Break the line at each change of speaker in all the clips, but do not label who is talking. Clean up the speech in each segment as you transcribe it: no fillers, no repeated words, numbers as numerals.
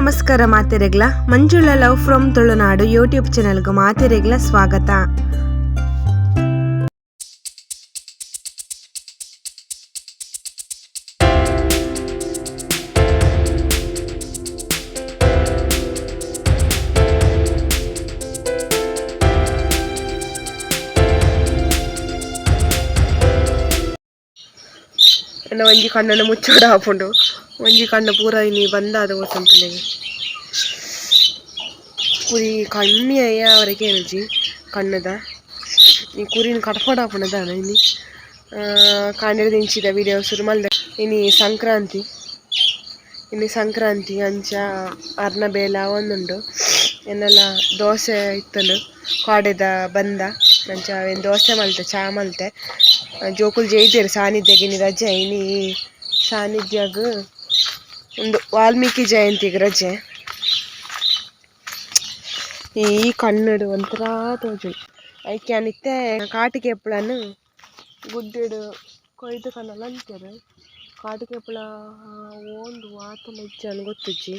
ನಮಸ್ಕಾರ ಮಾತೆರೆಗ್ಲ Manjula love from Tulunadu YouTube ಚಾನೆಲ್ಗೆ ಮಾತೆರೆಗ್ಲ ಸ್ವಾಗತ. ಒಂಜಿ ಕಣ್ಣನ್ನು ಮುಚ್ಚೋಡ ಹಾಕೊಂಡು ಒಂಜಿ ಕಣ್ಣು ಪೂರ ಇನಿ ಬಂದಾದ ಓಸಂತಲೆಗೆ ಕುರಿ ಕಮ್ಮಿ ಅಯ್ಯ ಅವರಿಗೆ ಏನಜ್ಜಿ ಕಣ್ಣದ ಈ ಕುರಿನ ಕಟ್ಕೊಂಡು ಹಾಕೊಂಡದಾನ ಇನಿ ಕಾಂಡಿಡ ದಿಂಚಿದ ವಿಡಿಯೋ ಶುರು ಮಲ್ದ ಇನಿ ಸಂಕ್ರಾಂತಿ ಅಂಚ ಅರ್ನ ಬೇಲ ಒಂದುಂಡು ಎನ್ನೆಲ್ಲ ದೋಸೆ ಇತ್ತಲು ಕಾಡೆದ ಬಂದ ಅಂಚ ಏನು ದೋಸೆ ಮಲ್ತೆ ಚಾ ಮಲ್ತೆ ಜೋಕುಲು ಜೈದೇರು ಸಾನ್ನಿಧ್ಯಗೆ ಇನಿ ರಜೆ ಇನಿ ಸಾನ್ನಿಧ್ಯಾಗ ಒಂದು ವಾಲ್ಮೀಕಿ ಜಯಂತಿಗೆ ರಜೆ ಈ ಕನ್ನಡ ಒಂಥರ ತೋಜು ಐಕೆ ಅನಿತ್ತೆ ಕಾಟಿಗೆ ಎಪ್ಪಳನ್ನು ಗುಡ್ಡೆಡು ಕೊಯ್ದು ಕಣ್ಣಲ್ಲ ಅಂತಾರೆ ಕಾಟಿಗೆ ಎಪ್ಪಳ ಒಂದು ಆತನ ಇಚ್ಛೆ ಅನ್ನು ಗೊತ್ತಿಜ್ಜಿ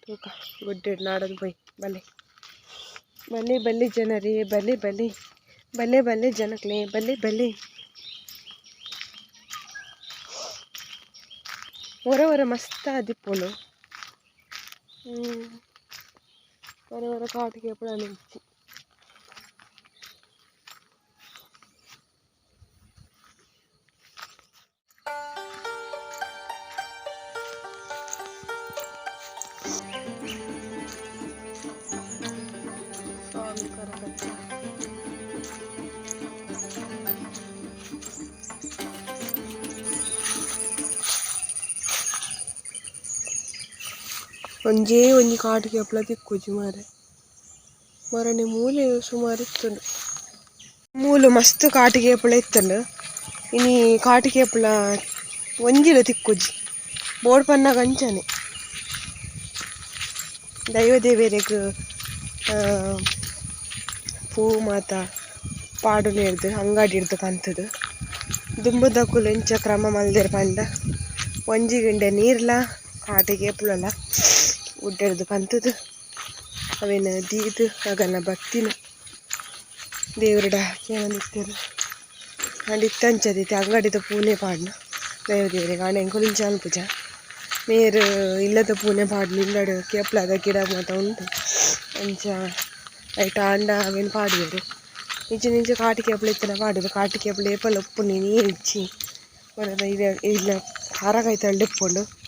ತೂಕ ಗುಡ್ಡೆಡು ನಾಡೋದು ಬೈ ಬಲ್ಲಿ ಜನರೇ ಬಲೆ ಜನಕ್ಲೆ ಬಲೆ ಹೊರ ಮಸ್ತ್ ಆದಿಪ್ಪುನು ಹೊರ ಕಾಟಿಗೆ ಎಪ್ಪಳ ನಿಂಚಿ ಒಂಜಿ ಕಾಟಿಗೆ ಹಪ್ಪಳ ತಿಕ್ಕುಜಿ ಮರನೆ ಮೂಲೆ ಸುಮಾರು ಇತ್ತಂಡು ಮೂಲು ಮಸ್ತ್ ಕಾಟಿಗೆ ಹಪ್ಪಳ ಇತ್ತಂಡು ಇನಿ ಕಾಟಿಗೆ ಹಪ್ಪಳ ಒಂಜಿಲ ತಿಕ್ಕುಜಿ ಬೋರ್ಡ್ ಪನ್ನಾಗ ಅಂಚಾನೆ ದೈವ ದೇವೇರೆಗ್ ಪೂ ಮಾತ ಪಾಡುಲು ಹಿಡ್ದು ಅಂಗಡಿ ಹಿಡ್ದು ಕಂತದು ದುಂಬುದಕ್ಕುಲು ಎಂಚ ಕ್ರಮ ಮಲ್ದೆರ್ ಪಂಡ ಒಂಜಿ ಗಿಂಡೆ ನೀರ್ಲ ಕಾಟಿಗೆ ಎಪ್ಪಳಲ್ಲ ಉಡ್ಡೆಡ್ದು ಕಂತದು ಅವೇನು ದೀದು ಅಗನ ಭಕ್ತಿನ ದೇವ್ರಡ ಕೇಳಿತ್ತರು ಅಂಡಿತ್ತಂಚದೈತಿ ಅಂಗಡಿದ ಪೂನೆ ಪಾಡ್ನ ದೈವ ದೇವರಿಗೆ ಆಣೆ ಎಂಕೊಲಿಂಚ ಅನ್ಪುಜ ಮೇರು ಇಲ್ಲದ ಪೂನೆ ಪಾಡ್ನ ಇಲ್ಲಡು ಕೆಪ್ಲದ ಗಿಡ ಮಾತ ಉಂಟು ಅಂಚ ಐಟ ಅಂಡ ಅವೇನು ಪಾಡಿಯರು ನಿಂಚೆ ಕಾಟಿಗೆ ಹಪ್ಪಳ ಇತ್ತನ ಪಾಡೋದು ಕಾಟಿಗೆ ಹಪ್ಪಳ ಏಪಲ್ ಉಪ್ಪು ನೀರು ಇಚ್ಚಿ ಬರೋದ ಇಲ್ಲ ಖಾರಕಾಯಿ ತಳ್ಳಿ ಇಪ್ಕೊಂಡು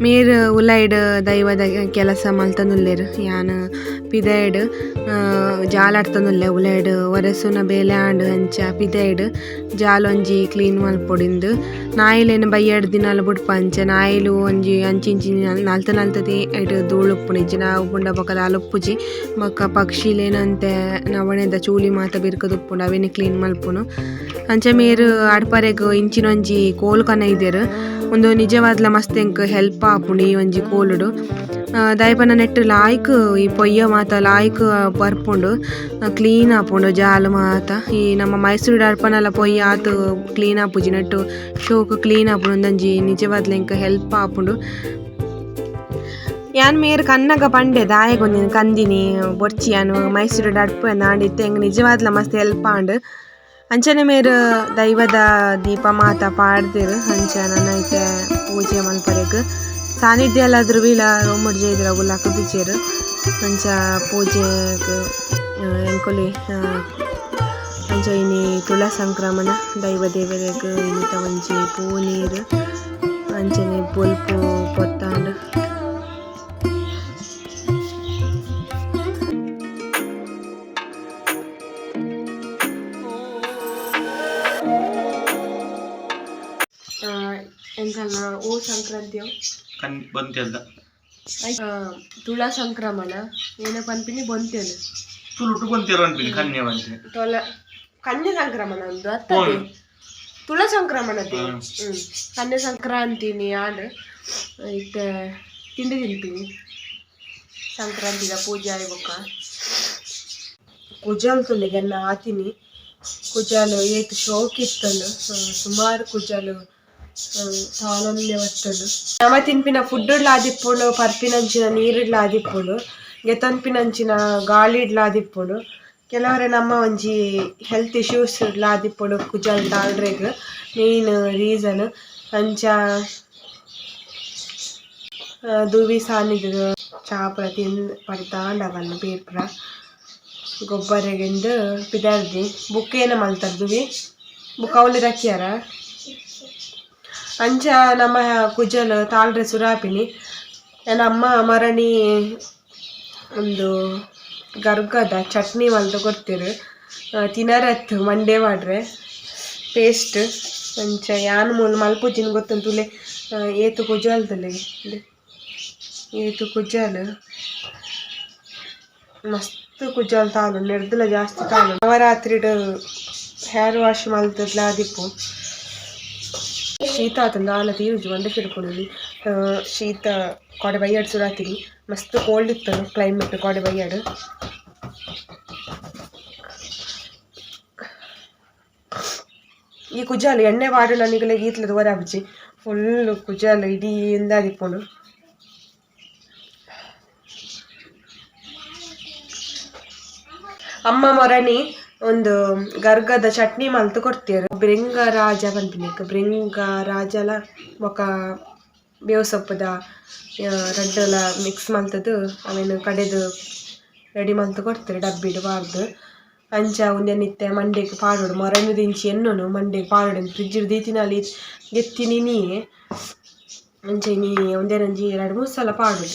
ಮೇರ್ ಉಲೈಡ್ ದೈವದ ಕೆಲಸ ಮಲ್ತನುಲ್ಲೆರ್ ಯಾನ್ ಪಿದೈಡ್ ಜಾಲಾಡ್ತನುಲ್ಲೆ ಉಲೈಡ್ ಒರೆಸುನ ಬೇಲೆ ಆಂಡ್ ಅಂಚ ಪಿದೈಡ್ ಜಾಲೊಂಜಿ ಕ್ಲೀನ್ ಮಲ್ಪೊಡಿಂದು ನಾಯಿಲೇನು ಬಯ್ಯಡ್ ದಿನಾಲು ಬುಡ್ಪ ಅಂಚ ನಾಯಿಲು ಒಂಜಿ ಅಂಚಿಂಚಿ ನಲ್ತದಿ ಐಟ್ ಧೂಳುಪ್ಪುನಿ ಇಜ್ಜಿ ನಾವು ಪುಂಡ ಬೊಕದ ಅಲುಪ್ಪುಜಿ ಬೊಕ್ಕ ಪಕ್ಷಿಲೇನಂತೆ ನವಣೆದ ಚೂಲಿ ಮಾತ ಬಿರ್ಕದುಪ್ಪುಂಡು ಅವೇನೆ ಕ್ಲೀನ್ ಮಲ್ಪುನು ಅಂಚ ಮೇರ್ ಅಡ್ಪರೆಗ್ ಇಂಚಿನೊಂಜಿ ಕೋಲು ಕನ ಇದೇರ್ ಒಂದು ನಿಜವಾದ್ಲ ಮಸ್ತ್ ಎಂಕ್ ಹೆಲ್ಪ್ ಆಪುಂಡು ಈ ಒಂಜಿ ಕೋಲುಡು ದಯಪನ ನೆಟ್ಟು ಲಾಯ್ಕ್ ಈ ಪೊಯ್ಯ ಮಾತ ಲಾಯ್ಕ್ ಬರ್ಪುಂಡು ಕ್ಲೀನ್ ಆಪುಂಡು ಜಾಲು ಮಾತ ಈ ನಮ್ಮ ಮೈಸೂರು ಅಡ್ಪನಲ ಪೊಯ್ಯ ಆತು ಕ್ಲೀನ್ ಆಪುಜಿ ನೆಟ್ಟು ಶೋಕು ಕ್ಲೀನ್ ಆಪುಂಡು ಒಂದೊಂಜಿ ನಿಜವಾದ್ಲ ಎಂಕ್ ಹೆಲ್ಪ್ ಆಪುಂಡು ಯಾನ್ ಮೇರ್ ಕನ್ನಗ ಪಂಡೆ ದಾಯಗೊಂದಿನಿ ಕಂದಿನಿ ಬೊರ್ಚಿ ಯಾನು ಮೈಸೂರು ಅಡ್ಪ ನಾಡಿತ್ತೆ ಎಂಕ್ ನಿಜವಾದ್ಲ ಮಸ್ತ್ ಹೆಲ್ಪ್ ಆಂಡ್ ಅಂಚನೆ ಮೇರು ದೈವದ ದೀಪ ಮಾತ ಪಾಡ್ದೆರ್ ಅಂಚ ನನ್ನೈತೆ ಪೂಜೆ ಮಲ್ಪರೆಗ್ ಸಾನ್ನಿಧ್ಯ ಎಲ್ಲಾದ್ರೂ ವೀಲ ರೋಮಡ್ ಜೈದ್ರ ಗುಲಾಕ ಬಿಚ್ಚೇರು ಅಂಚ ಪೂಜೆಗ್ ಎಂಕೊಲಿ ಅಂಚ ಇನಿ ತುಳ ಸಂಕ್ರಮಣ ದೈವ ದೇವರೆಗ್ ಇನಿತ ಒಂಜಿ ಪೂ ನೀರು ಅಂಚನೆ ಬೊಲ್ಪು ಪೊತ್ತಾಂಡ್ ಎಂಕಲ್ನ ಓ ಸಂಕ್ರಾಂತಿಯೋ
ಬಂತೆಲ್ಲ
ತುಳಾ ಸಂಕ್ರಮಣ ಏನ ಪನ್ಪಿನಿ ಬೊಂತೆನು
ತುಳುಟು ಬಂತಿರೋ ಅನ್ಪಿನಿ ಕನ್ಯೆ ಬಂತೆ
ಕನ್ಯೆ ಸಂಕ್ರಮಣ ಒಂದು ಅತ್ತಗೆ ತುಳಾ ಸಂಕ್ರಮಣತೆ ಕನ್ಯೆ ಸಂಕ್ರಾಂತಿನಿ ಆಂಡ್ ಇತ್ತೆ ತಿಂಡಿ ತಿಂತೀನಿ ಸಂಕ್ರಾಂತಿದ ಪೂಜೆ ಆಯ್ಬೊಕ್ಕ ಕುಜಲ್ ತುಲಿಗೆನ್ನ ಆತಿನಿ ಕುಜಾಲು ಏತ್ ಶೋಕ್ ಇತ್ತಲು ಸುಮಾರು ಕುಜಾಲು ತಾಳೊಂದೆ ಒತ್ತಲು ನಮ ತಿನ್ಪಿನ ಫುಡ್ ಆದಿಪ್ಪುಡು ಪರ್ಪಿನಂಚಿನ ನೀರಿಡ್ಲ ಆದಿಪ್ಪುಡು ಗೆತನ್ಪಿನಂಚಿನ ಗಾಳಿಡ್ಲ ಆದಿಪ್ಪುಡು ಕೆಲವರೆ ನಮ್ಮ ಒಂಜಿ ಹೆಲ್ತ್ ಇಶ್ಯೂಸ್ ಆದಿಪ್ಪುಡು ಕುಜಲ್ ತಾಳ್ರೆಗ್ ಮೇನ್ ರೀಸನ್ ಅಂಚ ದುವಿ ಸಾನಿದ್ ಚಾಪುರ ಪಡ್ತಾಂಡವನ್ನ ಪೇಪರ ಗೊಬ್ಬರಗೆಂದು ಪಿದಾರ್ದಿ ಬುಕ್ ಏನ ಮಲ್ತಾರ ದುವಿ ಬುಕ್ ಅವಳಿ ರಕ್ಕ್ಯಾರ ಅಂಚ ನಮ್ಮ ಕುಜಲ್ ತಾಳ್ರೆ ಸುರಾಪಿನಿ ನನ್ನ ಅಮ್ಮ ಮರಣಿ ಒಂದು ಗರ್ಗದ ಚಟ್ನಿ ಮಲ್ತು ಕೊಡ್ತೀರು ತಿನ್ನರತ್ತು ಮಂಡೇ ಮಾಡ್ರೆ ಪೇಸ್ಟ್ ಅಂಚ ಯಾನ್ ಮೂಲ ಮಲ್ಪುಜಿನ ಗೊತ್ತಂತುಲೆ ಏತು ಕುಜಲ್ತಲೆ ಏತು ಕುಜಲ್ ಮಸ್ತ್ ಕುಜಲ್ ತಾಳು ನೆರ್ದಲ ಜಾಸ್ತಿ ತಾಳು ನವರಾತ್ರಿಡ್ ಹೇರ್ ವಾಶ್ ಮಲ್ತದ್ಲ ಆದಿಪ್ಪು ಶೀತ ಆತಂದು ಆಲ ತೀರುಜು ಮಂಡೆ ಸಿಡ್ಕೊಂಡು ಶೀತ ಕೊಡೆ ಬೈಯಾಡು ಸುರಾತಿರಿ ಮಸ್ತ್ ಕೋಲ್ಡ್ ಇತ್ತು ಕ್ಲೈಮೇಟ್ ಕೊಡೆ ಬೈಯಾಡು ಈ ಕುಜಾಲು ಎಣ್ಣೆ ವಾಡು ನನಗೆಲ್ಲ ಈತ್ಲದ ಹೊರಾಬ್ಜಿ ಫುಲ್ ಕುಜಾಲು ಇಡೀ ಇಂದಾದಿಪ್ಪುಂಡು ಅಮ್ಮ ಮೊರಣಿ ಒಂದು ಗರ್ಗದ ಚಟ್ನಿ ಮಲ್ತು ಕೊಡ್ತೀರು ಬ್ರಿಂಗರಾಜ ಪನ್ಪಿನಿಕ್ ಬ್ರಿಂಗರಾಜಲ ಬೊಕ ಬೇವು ಸೊಪ್ಪುದ ರಡ್ಡಲ ಮಿಕ್ಸ್ ಮಲ್ತದು ಅವೇನು ಕಡೆದು ರೆಡಿ ಮಲ್ತು ಕೊಡ್ತೀರು ಡಬ್ಬಿಡು ಬಾರ್ದು ಅಂಚ ಉಂದೆ ನಿತ್ತೆ ಮಂಡೆಗ್ ಪಾಡೋಡು ಮೊರಣಿ ದಿಂಚಿ ಎನ್ನೋನು ಮಂಡೆಗ್ ಪಾಡೋಡು ಫ್ರಿಡ್ಜ್ ದೀತಿನಲ್ಲಿ ಗೆತ್ತಿನಿ ನೀ ಅಂಚ ನೀ ಒಂದೇನಂಜಿ 2-3 ಸಲ ಪಾಡೋಡು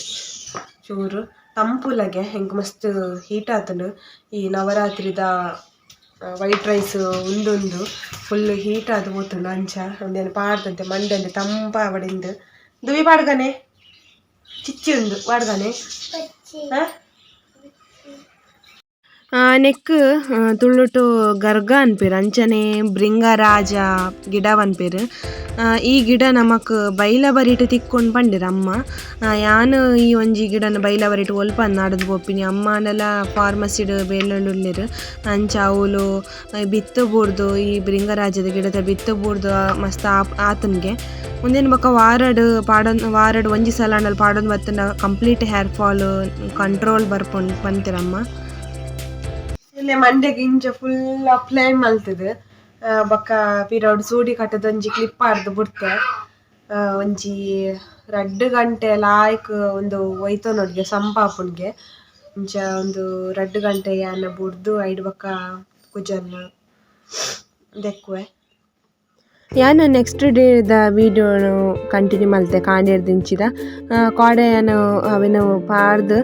ಚೂರು ತಂಪುಲಗೆ ಹೆಂಗೆ ಮಸ್ತ್ ಹೀಟ್ ಆತನು ಈ ನವರಾತ್ರಿದ ವೈಟ್ ರೈಸ್ ಉಂದೊಂದು ಫುಲ್ ಹೀಟ್ ಆದ ಹೋತುಂಡು ಅಂಚ ಒಂದೇನು ಪಾಡ್ದಂತೆ ಮಂಡೆ ಅಂದ್ರೆ ತಂಪ ಅವಡಿಂದು ದುವಿ ಪಾಡ್ಗನೆ ಚಿಚ್ಚಿ ಉಂಡು ಪಾಡ್ಗನೆ ನೆಕ್ ತುಳುಟು ಗರ್ಗ ಅನ್ಪೇರು ಅಂಚನೆ ಬ್ರಿಂಗರಾಜ ಗಿಡ ಅನ್ಪೇರು ಈ ಗಿಡ ನಮಕ್ ಬೈಲ ಬರಿಟ್ ತಿಕ್ಕೊಂಡು ಬಂದಿರ ಅಮ್ಮ ಯಾನು ಈ ಒಂಜಿ ಗಿಡನ ಬೈಲ ಬರಿಟ್ ಒಲ್ಪ ನಾಡದು ಬೋಪಿನಿ ಅಮ್ಮನೆಲ್ಲ ಫಾರ್ಮಸಿಡ್ ಬೇಲೊಳ್ಳುಲ್ಲೇರು ಅಂಚ ಅವಳು ಬಿತ್ತು ಬೂರ್ದು ಈ ಬ್ರಿಂಗರಾಜದ ಗಿಡದ ಬಿತ್ತು ಬೂರ್ದು ಮಸ್ತ್ ಆತನ್ಗೆ ಮುಂದೇನು ಬೊಕ ವಾರಡ್ ಒಂಜಿ ಸಲ ಅಂಡಲ್ಲಿ ಪಾಡೊಂದು ಬತ್ತನ ಕಂಪ್ಲೀಟ್ ಹೇರ್ ಫಾಲ್ ಕಂಟ್ರೋಲ್ ಬರ್ಪೊಂಡು ಬಂತಿರಮ್ಮ ಇಲ್ಲೇ ಮಂಡೆಗೆ ಇಂಚ ಫುಲ್ ಅಪ್ಲೈ ಮಲ್ತದೆ ಬೊಕ್ಕ ಪಿರೌಡ್ ಸೂಡಿ ಕಟ್ಟದ ಒಂಜಿ ಕ್ಲಿಪ್ ಆಡ್ದು ಬಿಡ್ತೆ ಒಂಜಿ 2 ಗಂಟೆ ಲಾಯ್ಕ್ ಒಂದು ಒಯ್ತೋ ನೋಡ್ಗೆ ಸಂಪಾಪುನ್ಗೆ ಇಂಚ ಒಂದು 2 ಗಂಟೆ ಯಾನ ಬುಡ್ದು ಐಡ್ ಬೊಕ್ಕ ಕುಜಲ್ ದೆಕ್ಕುವೆ ಯಾನು ನೆಕ್ಸ್ಟ್ ಡೇದ ವೀಡಿಯೋನು ಕಂಟಿನ್ಯೂ ಮಲ್ತೆ ಕಾಂಡೇರ್ದಿಂಚಿದ ಕಾಡೆ ಯಾನು ಅವೇನು ಪಾಡ್ದು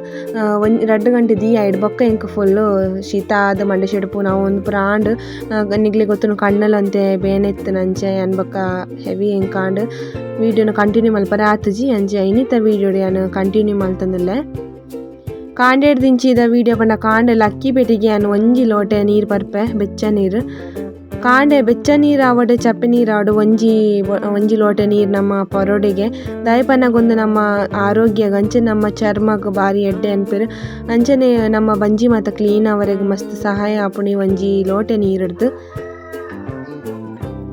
2 ಗಂಟೆ ದಿ ಐಡ್ ಬೊಕ್ಕ ಎಂಕ್ ಫುಲ್ಲು ಶೀತ ಆದ ಮಂಡೆ ಶೆಡುಪು ನಾವು ಒಂದು ಪ್ರಾಂಡ್ ನಿಗ್ಲಿ ಗೊತ್ತು ಕಣ್ಣಲ್ಲಂತೆ ಬೇನೆತ್ತು ನಂಚೆ ಯಾನ್ ಬೊಕ್ಕ ಹೆವಿ ಎಂಕಾಂಡ್ ವೀಡಿಯೋನ ಕಂಟಿನ್ಯೂ ಮಲ್ಪರೆ ಆತುಜಿ ಅಂಚೆ ಇನ್ನಿತ ವೀಡಿಯೋ ಯಾನು ಕಂಟಿನ್ಯೂ ಮಲ್ತಂದುಲ್ಲೆ ಕಾಂಡೇರ್ದಿಂಚಿದ ವೀಡಿಯೋ ಪಂಡ ಕಾಂಡೆ ಲಕ್ಕಿ ಪೆಟ್ಟಿಗೆ ಯಾನು ಒಂಜಿ ಲೋಟೆ ನೀರು ಬರ್ಪೆ ಬೆಚ್ಚ ನೀರು ಕಾಂಡೆ ಬೆಚ್ಚ ನೀರು ಆವಡೆ ಚಪ್ಪೆ ನೀರು ಆವಡು ಒಂಜಿ ಲೋಟೆ ನೀರು ನಮ್ಮ ಪರೋಡೆಗೆ ದಾಯಪನ್ನಗೊಂದು ನಮ್ಮ ಆರೋಗ್ಯ ಅಂಚೆ ನಮ್ಮ ಚರ್ಮಗ್ ಬಾರಿ ಎಡ್ಡೆ ಅನ್ಪೇರು ಅಂಚನೆ ನಮ್ಮ ಬಂಜಿ ಮಾತ ಕ್ಲೀನ್ ಅವರೆಗೆ ಮಸ್ತ್ ಸಹಾಯ ಆಪುಣಿ ಒಂಜಿ ಲೋಟೆ ನೀರಿಡ್ದು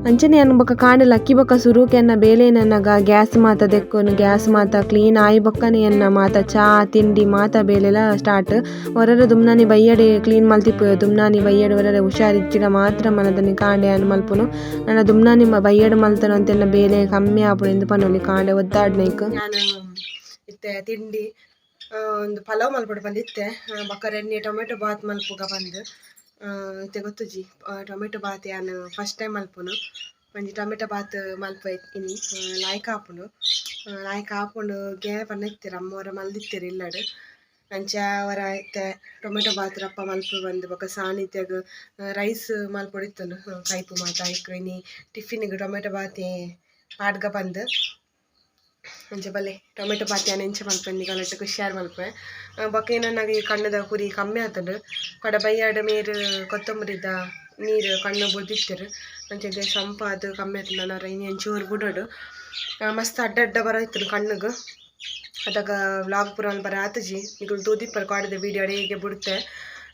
ಅಂಚನೆ ಅನ್ನ ಬೊಕ್ಕ ಕಾಂಡೆ ಲಕ್ಕಿ ಬೊಕ್ಕ ಸುರುಕೆ ಅನ್ನ ಬೇಲೆನಗ ಗ್ಯಾಸ್ ಮಾತ ದೆಕ್ಕೊನು ಗ್ಯಾಸ್ ಮಾತ ಕ್ಲೀನ್ ಆಯಿ ಬೊಕ್ಕನೆ ಅನ್ನ ಮಾತ ಚಾ ತಿಂಡಿ ಮಾತ ಬೇಲೆಲ ಸ್ಟಾರ್ಟ್ ಹೊರರೆ ದುಮ್ನಾನಿ ಬಯ್ಯಡೆ ಕ್ಲೀನ್ ಮಲ್ತಿಪ್ಪು ದುಮ್ನಾನಿ ಬಯ್ಯಡೆ ಹೊರರೆ ಹುಷಾರಿಚ್ಚಿಡ ಮಾತ್ರ ಮನದನಿ ಕಾಂಡೆ ಅನ್ನು ಮಲ್ಪುನು ನನ್ನ ದುಮ್ನಾನಿ ಬಯ್ಯಡೆ ಮಲ್ತನು ಅಂತೆಲ್ಲ ಬೇಲೆ ಕಮ್ಮಿ ಆಪುನು ಎಂದು ಪನೊಲಿ ಕಾಂಡೆ ಒದ್ದಾಡ್ನೈಕ್ ನಾನು ಇತ್ತೆ ತಿಂಡಿ ಒಂದು ಪಲಾವ್ ಮಲ್ಪಡು ಬಂದಿತ್ತೆ ಬೊಕ್ಕ ರೆನ್ನಿ ಟೊಮೆಟೊ ಬಾತ್ ಮಲ್ಪುಗ ಬಂದು ಇತ್ತೆ ಗೊತ್ತುಜಿ ಟೊಮೆಟೊ ಬಾತ್ ಯಾನು ಫಸ್ಟ್ ಟೈಮ್ ಮಲ್ಪುನು ಒಂಜಿ ಟೊಮೆಟೊ ಬಾತ್ ಮಲ್ಪ ಇನಿ ಲಾಯ್ಕ್ ಆಪುಂಡು ಗೇ ಪನ್ನ ಇತ್ತೀರ ಅಮ್ಮವರ ಮಲ್ದಿತ್ತೀರಿ ಇಲ್ಲಡು ಅಂಚ ಅವರ ಇತ್ತೆ ಟೊಮೆಟೊ ಬಾತ್ ರಪ್ಪ ಮಲ್ಪ ಬಂದು ಬೊಕ್ಕ ಸಾನಿತ್ಯಾಗ ರೈಸ್ ಮಲ್ಪೊಡಿತ್ತನು ಕೈಪು ಮಾತ ಐಕ್ ಇನಿ ಟಿಫಿನ್ಗೆ ಟೊಮೆಟೊ ಬಾತ್ ಪಾಡ್ಗ ಬಂದು ಅಂಚೆ ಬಲ್ಲೆ ಟೊಮೆಟೊ ಬಾತ್ ಯಾನು ಎಂಚ ಮಲ್ಪಂದು ಕಲಟ್ಟು ಖುಷಿಯಾರು ಮಲ್ಪೆ ಬೊಕ್ಕ ಏನನ್ನಾಗ ಈ ಕಣ್ಣದ ಕುರಿ ಕಮ್ಮಿ ಆತಂಡು ಕಡ ಬೈಯಾಡ ಮೇರು ಕೊತ್ತಂಬರಿದ ನೀರು ಕಣ್ಣು ಬುಡ್ದಿತ್ತರು ಅಂಚೆ ಸಂಪ ಅದು ಕಮ್ಮಿ ಆತಂಡು ನಾನು ಇನಿ ಒಂಚೂರು ಬುಡೋಡು ಮಸ್ತ್ ಅಡ್ಡ ಬರೋಯ್ತು ಕಣ್ಣುಗು ಅದಾಗ ವ್ಲಾಗ್ ಪೂರ ಬರ ಆತಜಿ ಈಗ ತೂದಿಪ್ಪರ ಕಾಡಿದ ವೀಡಿಯೋ ಅಡಿಗೆ ಬಿಡುತ್ತೆ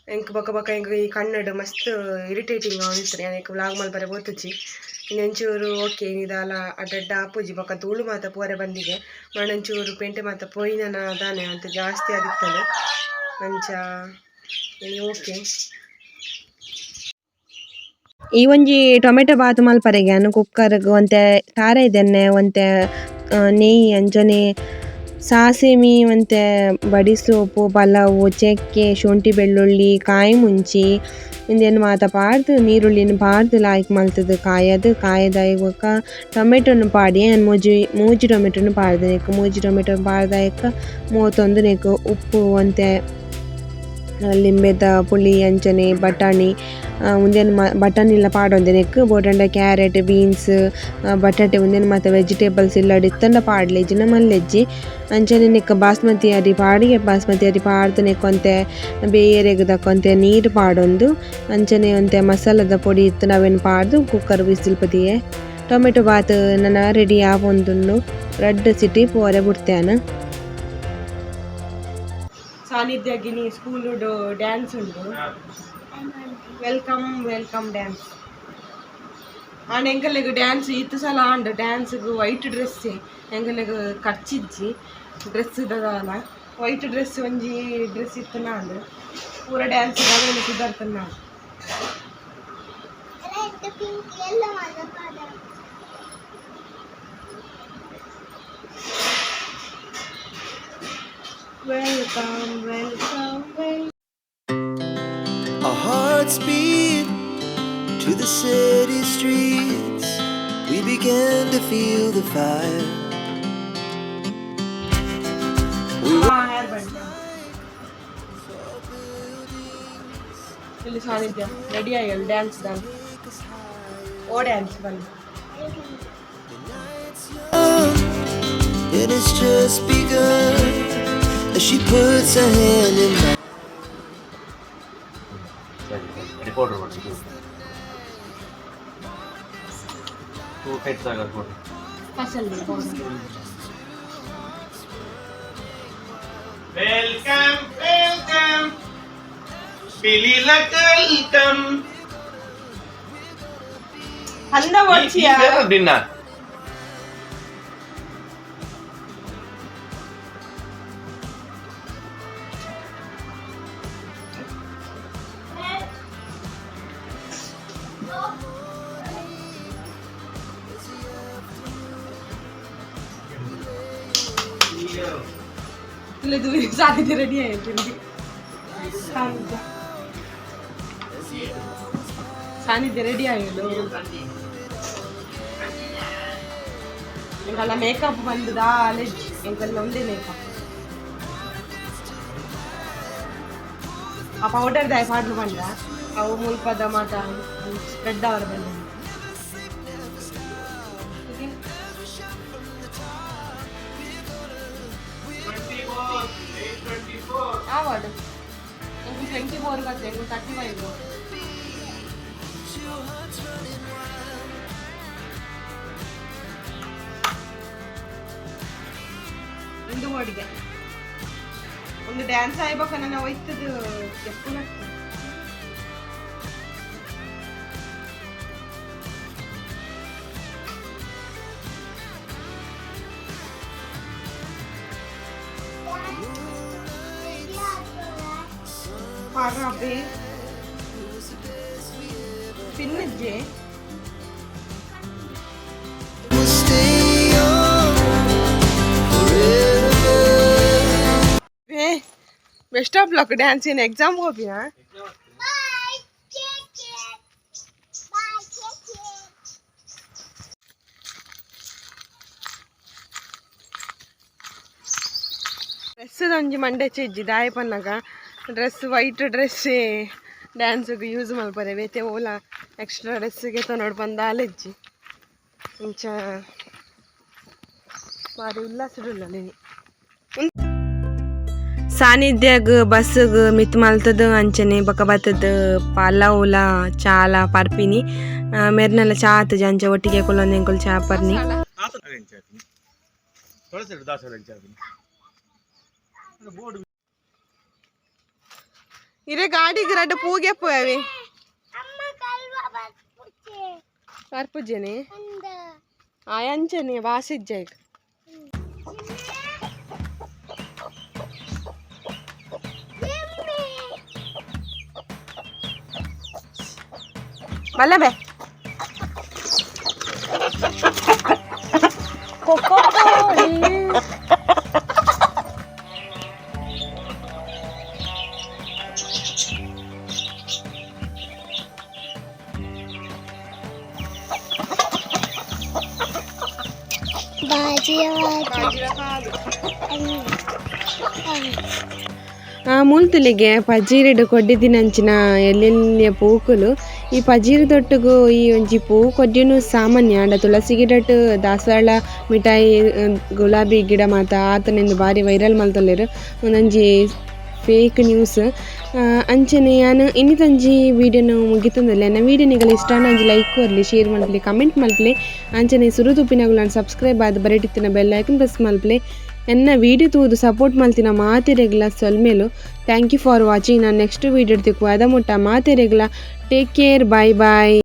ಎಂಕ್ ಬೊಕ ಬೊಕ ಎಂಕ್ ಈ ಕನ್ನಡ ಮಸ್ತ್ ಇರಿಟೇಟಿಂಗ್ ಅವನಿತ್ರಿ ಎಂಕ್ ವ್ಲಾಗ್ ಮಲ್ಪರೆ ಬೋತುಜಿ ಇನ್ನೆಂಚೂರು ಓಕೆ ಇದಾಲ ಅಡ್ಡಡ್ಡ ಆಪುಜಿ ಬೊಕ ಧೂಳು ಮಾತ ಪೋರೆ ಬಂದಿಗೆ ಮಣ್ಣಂಚೂರು ಪೇಂಟೆ ಮಾತ ಪೋಯಿನ ದಾನೆ ಅಂತ ಜಾಸ್ತಿ ಆದಿತ್ತಂದು ಅಂಚ ಓಕೆ ಈ ಒಂಜಿ ಟೊಮೆಟೊ ಬಾತ್ ಮಲ್ಪರೆಗೆ ಕುಕ್ಕರ್ಗ್ ಒಂತೆ ಖಾರ ಇದೆನ್ನೆ ಒಂತೆ ನೆಯ್ಯಿ ಅಂಚನೆ ಸಾಸಿಮಿ ಒಂತೆ ಬಡಿ ಸೋಪು ಪಲಾವು ಚೆಕ್ಕೆ ಶುಂಠಿ ಬೆಳ್ಳುಳ್ಳಿ ಕಾಯಿ ಮುಂಚಿ ಇಂದೇನು ಮಾತ ಪಾಡ್ದು ನೀರುಳ್ಳಿನ ಪಾಡ್ದು ಲಾಯ್ಕ್ ಮಲ್ತದು ಕಾಯದ ಇವಾಗ ಟೊಮೆಟೊನು ಪಾಡಿ ಮೂಜಿ ಟೊಮೆಟೊನು ಪಾಡ್ದೆ ನೆಕ್ ಮೂಜಿ ಟೊಮೆಟೊ ಪಾಡ್ದಾಯಕ ಮೂವತ್ತೊಂದು ನೆಕ್ ಉಪ್ಪು ಒಂತೆ ಲಿಂಬೆದ ಪುಳಿ ಅಂಚನೆ ಬಟಾಣಿ ಉಂದೇನು ಬಟಾಣಿಲ್ಲ ಪಾಡೊಂದೆ ನೆಕ್ ಬೋಡಂಡ ಕ್ಯಾರೆಟ್ ಬೀನ್ಸ್ ಬಟಾಟೆ ಉಂದೇನು ಮಾತ ವೆಜಿಟೇಬಲ್ಸ್ ಇಲ್ಲ ಇತ್ತಂಡ ಪಾಡ್ಲೆಜ್ಜಿನ ಮಲ್ಲೆಜ್ಜಿ ಅಂಚನೆ ನೆಕ್ ಬಾಸ್ಮತಿ ಅರಿ ಪಾಡಿಗೆ ಬಾಸ್ಮತಿ ಅರಿ ಪಾಡ್ದು ನೆಕ್ಕೊಂತೆ ಬೇರೆಗ್ ದಕ್ಕೊಂತೆ ನೀರು ಪಾಡೊಂದು ಅಂಚನೆ ಒಂತೆ ಮಸಾಲದ ಪೊಡಿ ಇತ್ತು ನಾವೇನು ಪಾಡ್ದು ಕುಕ್ಕರ್ ವಿಸಿಲ್ ಪದಿಯೆ ಟೊಮೆಟೊ ಬಾತ್ ನನ್ನ ರೆಡಿ ಆವೊಂದುಂಡು ರೆಡ್ ಸಿಟಿ ಪೋರೆ ಬಿಡ್ತೇನೆ ಸಾನ್ನಿಧ್ಯಗಿನಿ ಸ್ಕೂಲ್ ಡ್ಯಾನ್ಸ್ ಉಂಟು ವೆಲ್ಕಮ್ ಡ್ಯಾನ್ಸ್ ಆಂಡ ಎಂಕಲೆಗ್ ಡ್ಯಾನ್ಸ್ ಇತ್ತು ಸಲ ಆಂಡ್ ಡ್ಯಾನ್ಸ್ಗ್ ವೈಟ್ ಡ್ರೆಸ್ ಎಂಕಲೆಗ್ ಖರ್ಚಿಜ್ಜಿ ಡ್ರೆಸ್ ದಾಲ ವೈಟ್ ಡ್ರೆಸ್ ಒಂಜಿ ಡ್ರೆಸ್ ಇತ್ತು ನಾಂಡ್ ಪೂರ ಡ್ಯಾನ್ಸ್ ಸುಧಾರ್ತನ ನಾನು welcome.
Our hearts beat to the city streets. We began to feel the fire.
ಇಲ್ಲಿ ಸಾನಿಧ್ಯ ರೆಡಿ ಆಗಿ ಡ್ಯಾನ್ಸ್ ಓ ಡ್ಯಾನ್ಸ್ ಬನ್ನಿ
It has just begun as she puts her hand in mine.
Recorder what you do. Two heads are good.
special
Welcome. Pili welcome.
Handa watchiya
dinner.
ಇದು ಸಾನಿಧ್ಯ ready ಆಯ್ತು ಸಾನಿಧ್ಯ ready ಆಯ್ತು ಎಂಕಲ್ಲ makeup ಬಂದದಾ ಅಲೆಜ್ ಎಂಕಲ್ಲ ಒಂದೇ makeup ಆ powder ದಾಯ ಪಾಡ್ಲು ಬಂದ ಅವು ಮುಲ್ಪದ ಮಾತ ಸ್ಪ್ರೆಡ್ ಅವರ ಬಂದ ಆವಾಡು 24 ಗತ್ತೆ 35 ಒಂದು ಓಡಿಗೆ ಒಂದು ಡ್ಯಾನ್ಸ್ ಆಯ್ಬೇಕ ನಾನು ಹೋಯ್ತದು F Parabe Pinje
We'll stay young forever.
Best of luck dance in exam ho bhi ha bye dress ಒಂಜಿ ಮಂಡೆ ಚೆಜ್ಜಿ ದಾಯ ಪನ್ನಗ ಡ್ರೆಸ್ ವೈಟ್ ಡ್ರೆಸ್ ಡ್ಯಾನ್ಸ್ಗೆ ಯೂಸ್ ಮಲ್ಪರೆ ಬೇತೆ ಓಲ ಎಕ್ಸ್ಟ್ರಾ ಡ್ರೆಸ್ಗೆ ತೊನೋಡು ಬಂದ ಅಲೆಜ್ಜಿ ಇಂಚ ಬಾರಿ ಉಲ್ಲಾಸಡುಲ್ಲ ನೀನು ಸಾನ್ನಿಧ್ಯಾಗ ಬಸ್ಸಿಗೆ ಮಿತ್ ಮಲ್ತದ ಅಂಚನೆ ಬಕ ಬತ್ತದ ಪಲಾವುಲ ಚಾಲ ಪರ್ಪಿನಿ ಮೆರ್ನೆಲ್ಲ ಚಾ ಆತಜ ಅಂಚ ಒಟ್ಟಿಗೆ ಕೊಲ್ಲೊಂದು ಎಂಕೊಲ್ ಚಾ ಪರ್ನಿ ಇರೆ ಗಾಡಿಗೆ ರಡ್ಡು ಪೂಗೆ ಪೋಯವೆ ಬರ್ಪುಜ್ಜನೆ ಆಯಂಚನೆ ವಾಸಿಜ್ಜ ಈಗ ಬಲ್ಲಬೆ ಮೂಲ್ತುಲಿಗೆ ಪಜೀರಿಡು ಕೊಡ್ಡಿದಿನಂಚಿನ ಎಲ್ಲೆಲ್ಲಿಯ ಪೂಕುಲು ಈ ಪಜೀರಿ ತೊಟ್ಟುಗು ಈ ಒಂಜಿ ಪೂ ಕೊಡ್ಡಿನೂ ಸಾಮಾನ್ಯ ಅಂಡ ತುಳಸಿ ಗಿಡಟ್ ದಾಸವಾಳ ಮಿಠಾಯಿ ಗುಲಾಬಿ ಗಿಡ ಮಾತ ಆತನೆಂದು ಬಾರಿ ವೈರಲ್ ಮಲ್ತೊಲ್ಲೆರ್ ಒಂದೊಂಜಿ ಫೇಕ್ ನ್ಯೂಸ್ ಅಂಚನೆ ನಾನು ಇನ್ನಿತಂಜಿ ವೀಡಿಯೋನು ಮುಗಿತಂದಲ್ಲ ನನ್ನ ವೀಡಿಯೋ ನಿಗಲು ಇಷ್ಟ ಅಂಜಿ ಲೈಕ್ ಕೊರ್ಲಿ ಶೇರ್ ಮಲ್ಪಲಿ ಕಮೆಂಟ್ ಮಲ್ಪಲೆ ಅಂಚನೆ ಸುರುದುಪ್ಪಿನಗಳು ಸಬ್ಸ್ಕ್ರೈಬ್ ಆದ ಬರೆಟಿತ್ತಿನ ಬೆಲ್ ಐಕನ್ ಪ್ರೆಸ್ ಮಲ್ಪಲೆ ಎನ್ನ ವೀಡಿಯೋ ತೂದು ಸಪೋರ್ಟ್ ಮಲ್ತಿನ ಮಾತೆರೆಗ್ಲ ಸೊಲ್ಮೇಲು ಥ್ಯಾಂಕ್ ಯು ಫಾರ್ ವಾಚಿಂಗ್ ನಾನು ನೆಕ್ಸ್ಟ್ ವೀಡಿಯೋ ತಿಕ್ಕು ಅದ ಮುಟ್ಟ ಮಾತೆರೆಗ್ಲ ಟೇಕ್ ಕೇರ್ ಬಾಯ್ ಬಾಯ್